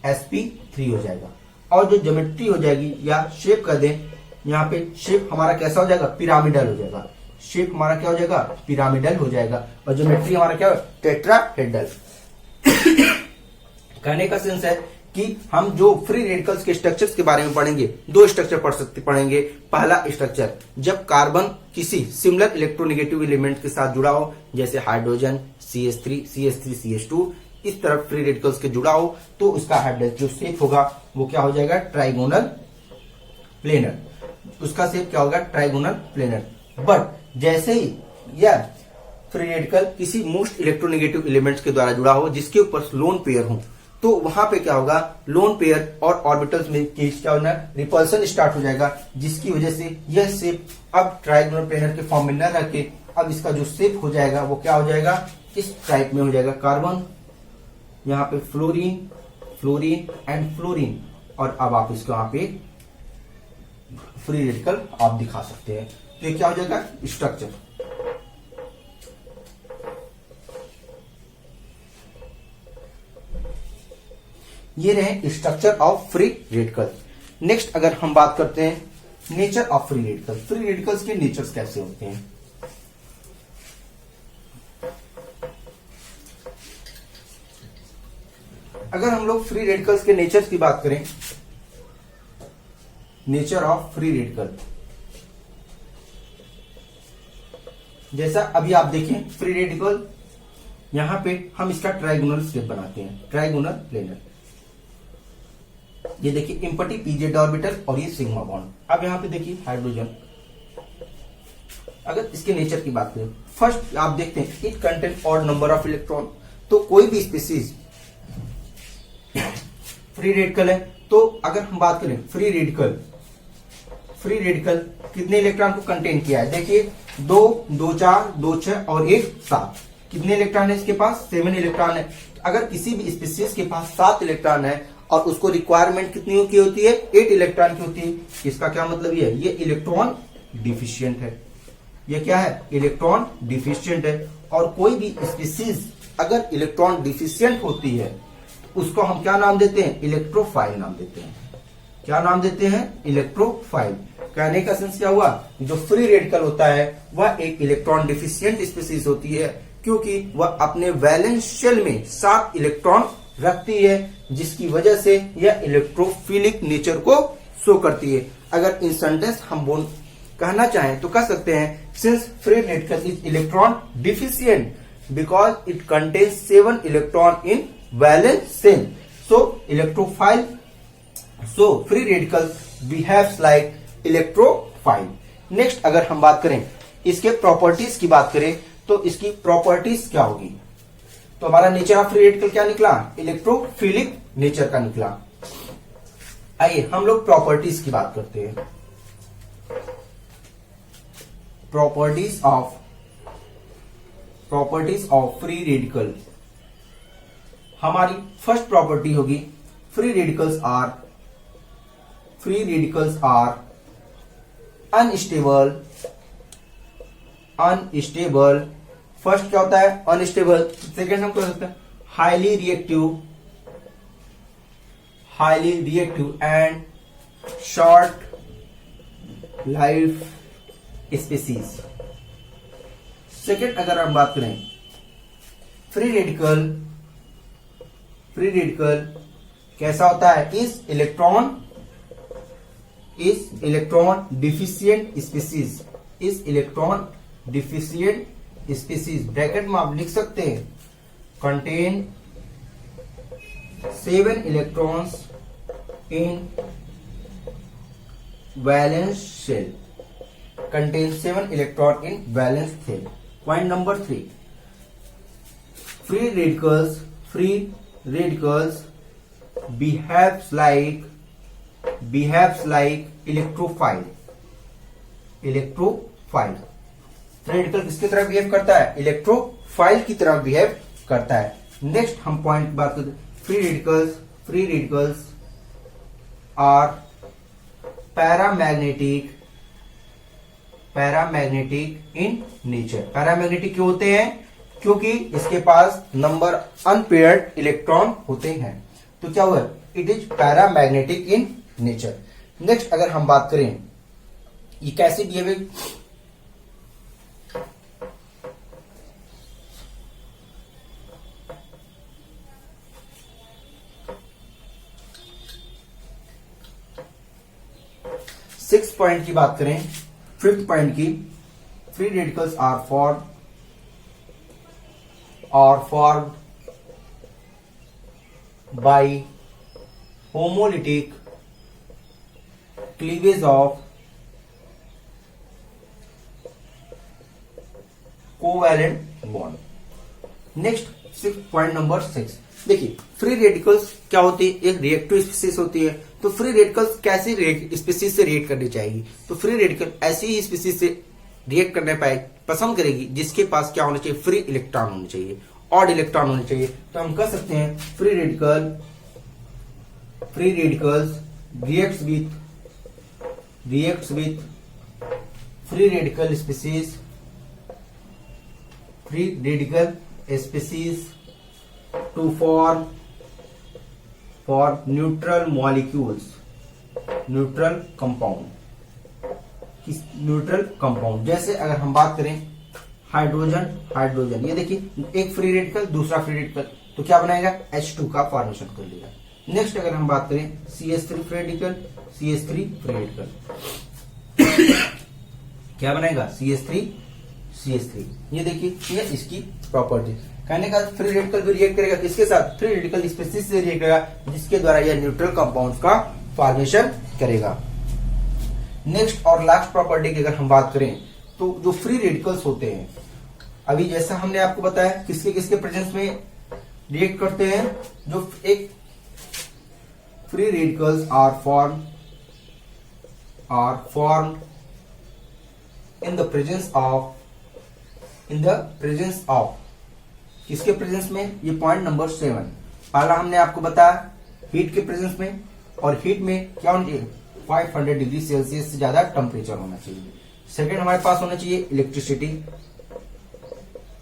sp3 हो जाएगा। और जो ज्योमेट्री हो जाएगी या शेप कर दें, यहाँ पे शेप हमारा कैसा हो जाएगा, पिरामिडल हो जाएगा। शेप हमारा क्या हो जाएगा, पिरामिडल हो जाएगा। और ज्योमेट्री हमारा क्या हो, टेट्राहेड्रल। कहने का सेंस है कि हम जो फ्री रेडिकल्स के स्ट्रक्चर्स के बारे में पढ़ेंगे, दो स्ट्रक्चर पढ़ेंगे। पहला स्ट्रक्चर, जब कार्बन किसी सिमिलर इलेक्ट्रोनेगेटिव एलिमेंट के साथ जुड़ा हो, जैसे हाइड्रोजन CH3 CH2 इस तरफ फ्री रेडिकल्स के जुड़ा हो, तो उसका हाइड्रोजन जो शेप होगा वो क्या हो जाएगा, ट्राइगोनल प्लेनर। उसका शेप क्या होगा, ट्राइगोनल प्लेनर। बट जैसे ही यह फ्री रेडिकल किसी मोस्ट इलेक्ट्रोनेगेटिव एलिमेंट्स के द्वारा जुड़ा हो, जिसके ऊपर लोन पेयर हो, तो वहां पे क्या होगा, लोन पेयर और ऑर्बिटल्स में क्या होना, रिपल्सन स्टार्ट हो जाएगा, जिसकी वजह से यह शेप अब ट्राइगोनल प्लेनर के फॉर्म में न रह के अब इसका जो शेप हो जाएगा वो क्या हो जाएगा, इस टाइप में हो जाएगा। कार्बन, यहाँ पे फ्लोरीन, फ्लोरीन एंड फ्लोरीन, और अब आप इसको यहाँ पे फ्री रेडिकल आप दिखा सकते हैं। तो ये क्या हो जाएगा, स्ट्रक्चर। ये रहे structure of free radical. Next अगर हम बात करते हैं nature of free radical, free radicals के नेचर्स कैसे होते हैं। अगर हम लोग फ्री रेडिकल्स के नेचर्स की बात करें, नेचर ऑफ फ्री रेडिकल, जैसा अभी आप देखें फ्री रेडिकल, यहां पे हम इसका ट्राइगोनल शेप बनाते हैं, ट्राइगोनल प्लेनर। ये देखिए इम्पटी पीजेड ऑर्बिटल और ये सिग्मा बॉन्ड। अब यहां पे देखिए हाइड्रोजन, अगर इसके नेचर की बात करें, फर्स्ट आप देखते हैं it contain odd number of electron. तो कोई भी स्पीसीज फ्री रेडिकल है, तो अगर हम बात करें फ्री रेडिकल कितने इलेक्ट्रॉन को कंटेन किया है, देखिए 2, 2, 4, 2, 6 और 1, 7। कितने इलेक्ट्रॉन है इसके पास, 7 इलेक्ट्रॉन है। अगर किसी भी स्पीसीज के पास 7 इलेक्ट्रॉन है और उसको रिक्वायरमेंट कितनी की होती है, 8 इलेक्ट्रॉन की होती है, इसका क्या मतलब ये इलेक्ट्रॉन डिफिशियंट है। ये क्या है, इलेक्ट्रॉन डिफिशियंट है। और कोई भी स्पीसीज अगर इलेक्ट्रॉन डिफिशियंट होती है, उसको हम क्या नाम देते हैं, इलेक्ट्रोफाइल नाम देते हैं। क्या नाम देते हैं, इलेक्ट्रोफाइल। कहने का सेंस क्या हुआ, जो फ्री रेडिकल होता है वह एक इलेक्ट्रॉन डिफिशियंट स्पीसीज होती है, क्योंकि वह अपने वैलेंस शेल में 7 इलेक्ट्रॉन रखती है, जिसकी वजह से यह इलेक्ट्रोफिलिक नेचर को शो करती है। अगर इन सेंटेंस हम कहना चाहें तो कह सकते हैं, since free radical is electron deficient because it contains 7 electron in valence shell, so electrophile, so free radical behaves like electrophile. Next अगर हम बात करें इसके प्रॉपर्टीज की बात करें, तो इसकी प्रॉपर्टीज क्या होगी, तो हमारा नेचर ऑफ फ्री रेडिकल क्या निकला, इलेक्ट्रोफिलिक नेचर का निकला। आइए हम लोग प्रॉपर्टीज की बात करते हैं। प्रॉपर्टीज ऑफ फ्री रेडिकल, हमारी फर्स्ट प्रॉपर्टी होगी free radicals are unstable. First क्या होता है, अनस्टेबल। सेकेंड हम कर सकते हैं highly reactive and short life species. Second अगर हम बात करें फ्री रेडिकल कैसा होता है, इस इलेक्ट्रॉन डिफिशियंट स्पीसीज, ब्रैकेट में आप लिख सकते हैं contain 7 electrons in valence shell, contains 7 electron in valence shell. Point number 3, free radicals behaves like electrophile. Radical किसकी तरह बिहेव करता है, इलेक्ट्रोफाइल की तरह बिहेव करता है। नेक्स्ट हम पॉइंट बात करते हैं, free radicals are paramagnetic in nature. Paramagnetic क्यों होते हैं, क्योंकि इसके पास नंबर अनपेयर्ड इलेक्ट्रॉन होते हैं। तो क्या हुआ, it is paramagnetic in nature. Next अगर हम बात करें ये कैसे बिहेव, 6 पॉइंट की बात करें, 5th पॉइंट की, free radicals are formed by homolytic cleavage of covalent bond. Next point number 6, देखिए फ्री रेडिकल्स क्या होती है, एक रिएक्टिव स्पीसीज होती है। तो फ्री रेडिकल्स कैसी स्पीसीज से रिएक्ट करनी चाहिए, तो फ्री रेडिकल ऐसी ही स्पीसीज से रिएक्ट करने पसंद करेगी जिसके पास क्या होना चाहिए, फ्री इलेक्ट्रॉन होने चाहिए, ऑड इलेक्ट्रॉन होने चाहिए। तो हम कह सकते हैं free radicals reacts with free radical species to form neutral compound. जैसे अगर हम बात करें हाइड्रोजन, ये देखिए एक फ्री रेडिकल दूसरा फ्री रेडिकल, तो क्या बनाएगा, H2 का फॉर्मेशन कर लेगा। नेक्स्ट अगर हम बात करें CH3 फ्री रेडिकल, क्या बनाएगा, CH3, ये देखिए ये इसकी प्रॉपर्टी। कहने का फ्री रेडिकल भी रिएक्ट करेगा किसके साथ, फ्री रेडिकल स्पीसीज से रिएक्ट करेगा जिसके द्वारा यह न्यूट्रल कंपाउंड्स का फॉर्मेशन करेगा। नेक्स्ट और लास्ट प्रॉपर्टी की अगर हम बात करें तो जो फ्री रेडिकल्स होते हैं, अभी जैसा हमने आपको बताया किसके किसके प्रेजेंस में रिएक्ट करते हैं, जो एक free radicals are formed in the presence of किसके प्रेजेंस में, ये पॉइंट नंबर 7। पहला हमने आपको बताया हीट के प्रेजेंस में, और हीट में क्या होना चाहिए, 500 डिग्री सेल्सियस से ज्यादा टेम्परेचर होना चाहिए। सेकेंड हमारे पास होना चाहिए इलेक्ट्रिसिटी।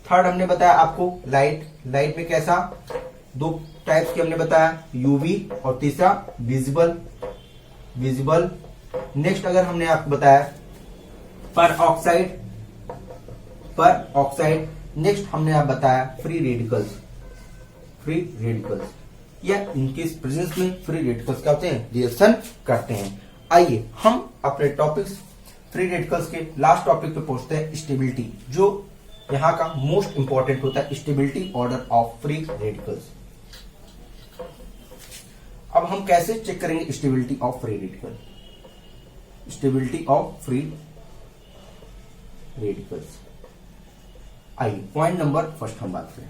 थर्ड हमने बताया आपको लाइट में कैसा, 2 टाइप्स की हमने बताया, यूवी और तीसरा विजिबल। नेक्स्ट अगर हमने आपको बताया पर ऑक्साइड। नेक्स्ट हमने आप बताया फ्री रेडिकल्स या इनके प्रेजेंस में फ्री रेडिकल्स क्या होते हैं, रिएक्शन करते हैं। आइए हम अपने टॉपिक्स फ्री रेडिकल्स के लास्ट टॉपिक पे पहुंचते हैं, स्टेबिलिटी, जो यहाँ का मोस्ट इंपॉर्टेंट होता है, stability order of free radicals. अब हम कैसे चेक करेंगे स्टेबिलिटी ऑफ फ्री रेडिकल्स, आइए पॉइंट नंबर फर्स्ट हम बात करें।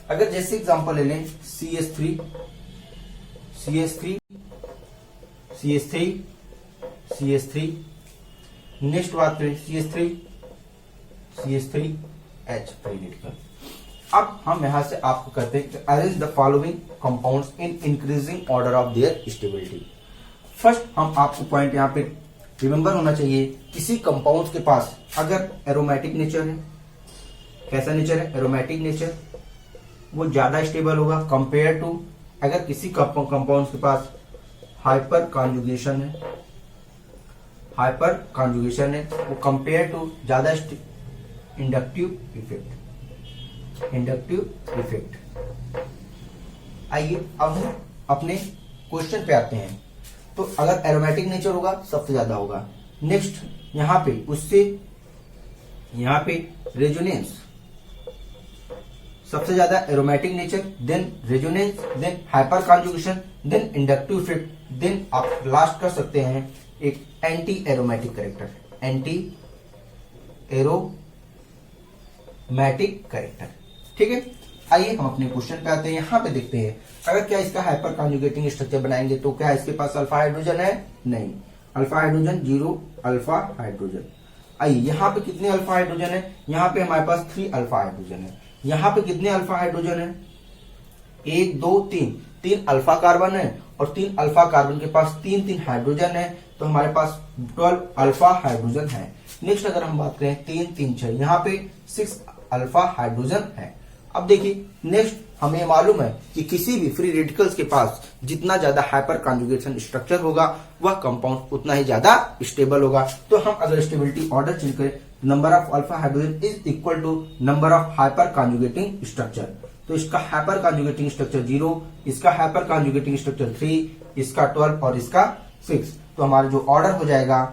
अगर जैसे एग्जांपल ले लें CH3, नेक्स्ट बात करें CH3H फ्री रेडिकल। अब हम यहां से आपको कहते हैं arrange the following compounds in increasing order of their stability. First हम आपको पॉइंट यहां पे रिमेंबर होना चाहिए, किसी कंपाउंड के पास अगर एरोमेटिक नेचर है, कैसा नेचर है, एरोमेटिक नेचर, वो ज्यादा स्टेबल होगा कंपेयर टू अगर किसी कंपाउंड के पास हाइपर कॉन्जुगेशन है, वो कंपेयर टू ज्यादा इंडक्टिव इफेक्ट। आइए अब हम अपने क्वेश्चन पे आते हैं। तो अगर एरोमेटिक नेचर होगा सबसे ज्यादा होगा। नेक्स्ट यहाँ पे रेजोनेंस सबसे ज्यादा, aromatic nature, then resonance, then hyperconjugation, then inductive effect, then आप लास्ट कर सकते हैं एक एंटी एरोमेटिक कैरेक्टर, ठीक है। आइए हम अपने क्वेश्चन पे आते हैं। यहाँ पे देखते हैं अगर क्या इसका हाइपर कॉन्जुगेटिंग स्ट्रक्चर बनाएंगे तो क्या इसके पास अल्फा हाइड्रोजन है, नहीं, अल्फा हाइड्रोजन 0 अल्फा हाइड्रोजन। आइए यहाँ पे कितने अल्फा हाइड्रोजन है, यहाँ पे हमारे पास 3 अल्फा हाइड्रोजन है। यहाँ पे कितने अल्फा हाइड्रोजन है, 1 2 3 अल्फा कार्बन है, और 3 अल्फा कार्बन के पास 3 हाइड्रोजन है, तो हमारे पास 12 अल्फा हाइड्रोजन है। नेक्स्ट अगर हम बात करें 3 3 6, यहाँ पे 6 अल्फा हाइड्रोजन है। अब देखिए नेक्स्ट, हमें मालूम है कि किसी भी फ्री रेडिकल्स के पास जितना ज्यादा हाइपर कॉन्जुगेशन स्ट्रक्चर होगा वह कंपाउंड उतना ही ज्यादा स्टेबल होगा। तो हम अगर स्टेबिलिटी ऑर्डर चेंज करें, number of alpha hydrogen is equal to number of hyperconjugating structure. तो इसका हाइपर कॉन्जुगेटिंग स्ट्रक्चर 0, इसका हाइपर कॉन्जुगेटिंग स्ट्रक्चर 3, इसका 12 और इसका 6। तो हमारा जो ऑर्डर हो जाएगा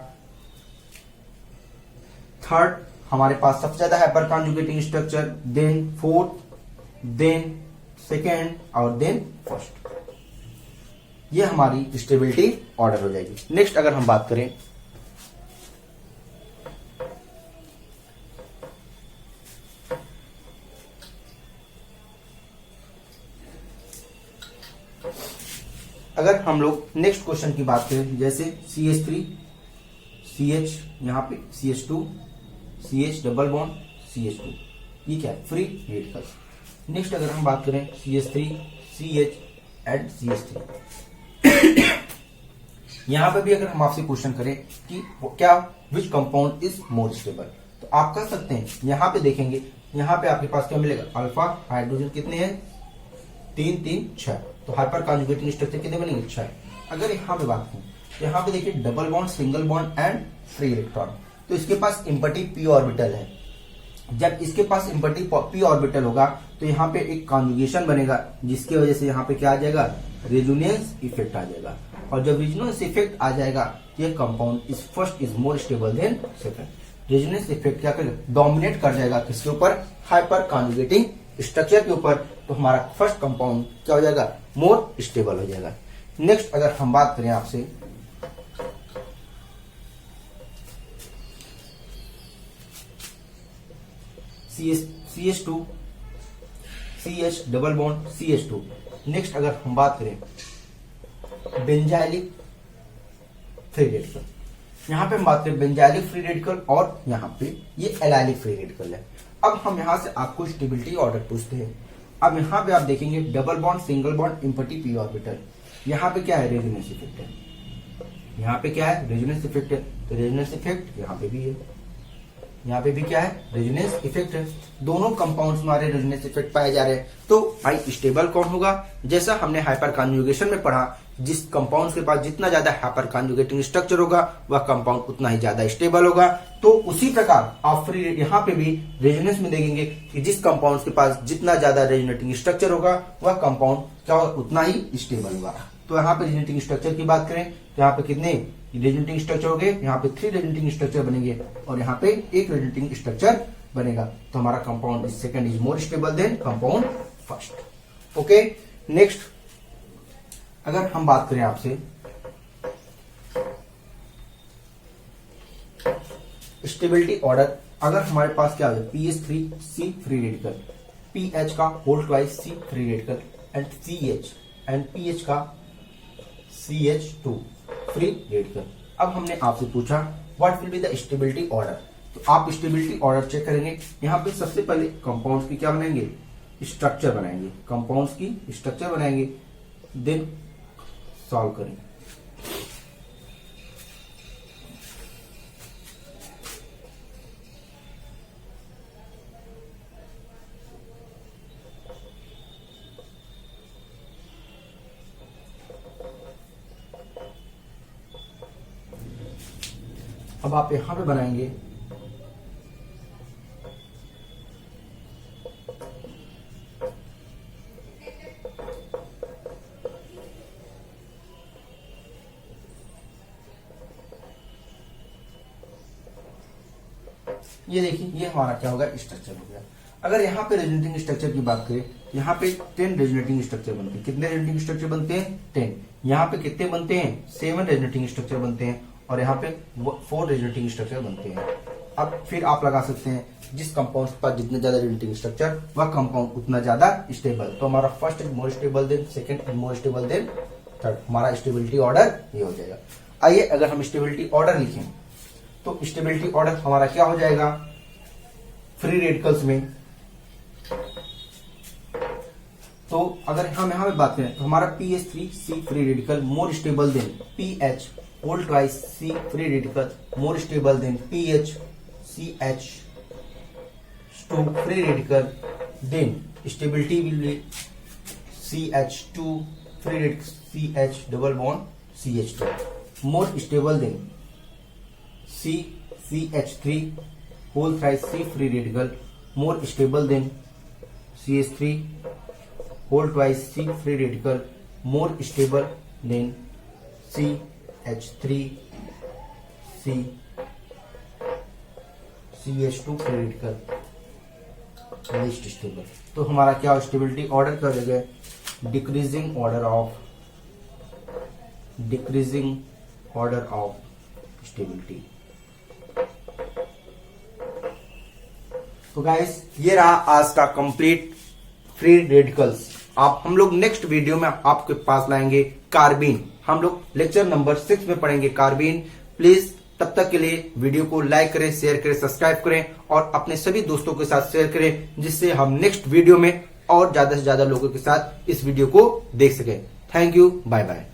थर्ड, हमारे पास सबसे ज्यादा hyperconjugating structure, then fourth, then second और देन फर्स्ट। ये हमारी स्टेबिलिटी ऑर्डर हो जाएगी। नेक्स्ट अगर हम बात करें अगर हम लोग नेक्स्ट क्वेश्चन की बात करें, जैसे CH3 CH, यहाँ पे CH2 CH double bond CH2, ये क्या है? Free radicals. नेक्स्ट अगर हम बात करें CH3 CH एंड CH3 यहाँ पे भी अगर हम आपसे क्वेश्चन करें कि क्या which compound is more stable, तो आप कह सकते हैं, यहाँ पे देखेंगे, यहाँ पे आपके पास क्या मिलेगा? अल्फा हाइड्रोजन कितने हैं? 3 3 6। तो हाइपर कॉन्जुगेटिंग स्ट्रक्चर कितने बनेंगे? 6। अगर यहाँ पे बात करें, यहाँ पे देखिए double bond, single bond and free electron, तो इसके पास इम्पटी p ऑर्बिटल है। जब इसके पास इम्पटी p ऑर्बिटल होगा तो यहाँ पे एक कॉन्जुगेशन बनेगा, जिसकी वजह से यहाँ पे क्या आ जाएगा? रेजोनेंस इफेक्ट आ जाएगा। और जब रेजोनेंस इफेक्ट आ जाएगा, ये compound is first is more stable then second. Resonance effect क्या करेगा? डोमिनेट कर जाएगा किसके ऊपर? हाइपर कॉन्जुगेटिंग स्ट्रक्चर के ऊपर। तो हमारा फर्स्ट कंपाउंड क्या हो जाएगा? मोर स्टेबल हो जाएगा। नेक्स्ट अगर हम बात करें आपसे CH2 CH double bond CH2। Next अगर हम बात करें बेंजाइलिक फ्री रेडिकल, यहाँ पे हम बात करें बेंजाइलिक फ्री रेडिकल और यहाँ पे ये एलाइलिक फ्री रेडिकल है। अब हम यहाँ से आपको स्टेबिलिटी ऑर्डर पूछते हैं। अब यहाँ पे आप देखेंगे double bond, single bond, empty p orbital, यहाँ पे क्या है? रेजोनेंस इफेक्ट है। यहाँ पे क्या है? रेजोनेंस इफेक्ट है। तो रेजोनेंस इफेक्ट यहाँ पे भी है, यहाँ पे भी क्या है? रेजोनेंस इफेक्ट है। दोनों कंपाउंड्स में हमारे रेजोनेंस इफेक्ट पाए जा रहे हैं। तो भाई स्टेबल कौन होगा? जैसा हमने हाइपर कॉन्जुगेशन में पढ़ा, जिस कंपाउंड के पास जितना ज्यादा हाइपर कॉन्जुगेटिंग स्ट्रक्चर होगा वह कंपाउंड उतना ही ज्यादा स्टेबल होगा। तो उसी प्रकार आप फ्री यहाँ पे भी रेजोनेंस में देखेंगे कि जिस कंपाउंड के पास जितना ज्यादा रेजोनेटिंग स्ट्रक्चर होगा वह कंपाउंड क्या उतना ही स्टेबल होगा। तो यहाँ पे रेजोनेटिंग स्ट्रक्चर की बात करें तो यहाँ पे कितने रेजोनेटिंग स्ट्रक्चर हो गए? यहाँ पे 3 रेजोनेटिंग स्ट्रक्चर बनेंगे और यहाँ पे 1 रेजोनेटिंग स्ट्रक्चर बनेगा। तो हमारा compound second is more stable then compound first. Okay, next अगर हम बात करें आपसे स्टेबिलिटी ऑर्डर, अगर हमारे पास क्या हो जाए? PH3C फ्री रेडिकल, PH का whole twice C free radical and CH and PH का CH2 फ्री रेडिकल। अब हमने आपसे पूछा what will be the stability order, तो आप स्टेबिलिटी ऑर्डर चेक करेंगे। यहाँ पे सबसे पहले कंपाउंड्स की क्या बनाएंगे? स्ट्रक्चर बनाएंगे, कंपाउंड्स की स्ट्रक्चर बनाएंगे, देन सॉल्व करेंगे। अब आप यहां पे बनाएंगे ये देखिए, ये हमारा क्या होगा? स्ट्रक्चर हो गया। अगर यहाँ पे रेजोनेटिंग स्ट्रक्चर की बात करें, यहाँ पे 10 रेजोनेटिंग स्ट्रक्चर बनते हैं। कितने रेजोनेटिंग स्ट्रक्चर बनते हैं? 10। यहाँ पे कितने बनते हैं? 7 रेजोनेटिंग स्ट्रक्चर बनते हैं और यहाँ पे 4 रेजोनेटिंग स्ट्रक्चर बनते हैं। अब फिर आप लगा सकते हैं जिस कंपाउंड के पास जितने ज्यादा रेजोनेटिंग स्ट्रक्चर वह कंपाउंड उतना ज्यादा स्टेबल। तो हमारा first is more stable then second is more stable then third. हमारा स्टेबिलिटी ऑर्डर ये हो जाएगा। आइए अगर हम स्टेबिलिटी ऑर्डर लिखें तो स्टेबिलिटी ऑर्डर हमारा क्या हो जाएगा? फ्री रेडिकल्स में, तो अगर हम यहां पे बात करें तो हमारा PH3C free radical more stable than PH whole twice C free radical more stable than PH CH2 free radical then stability will be CH2 free radical CH double bond CH2 more stable than CH3 whole thrice C free radical more stable than CH3 whole twice C free radical more stable than CH3 C CH2 free radical least stable। तो हमारा क्या stability order क्या हो जाएगा, decreasing order of stability. तो guys ये रहा आज का कंप्लीट फ्री रेडिकल्स। हम लोग नेक्स्ट वीडियो में आपके पास लाएंगे कार्बीन। हम लोग लेक्चर नंबर 6 में पढ़ेंगे कार्बीन। प्लीज तब तक के लिए वीडियो को लाइक करें, शेयर करें, सब्सक्राइब करें और अपने सभी दोस्तों के साथ शेयर करें, जिससे हम नेक्स्ट वीडियो में और ज्यादा से ज्यादा लोगों के साथ इस वीडियो को देख सकें। Thank you, bye bye.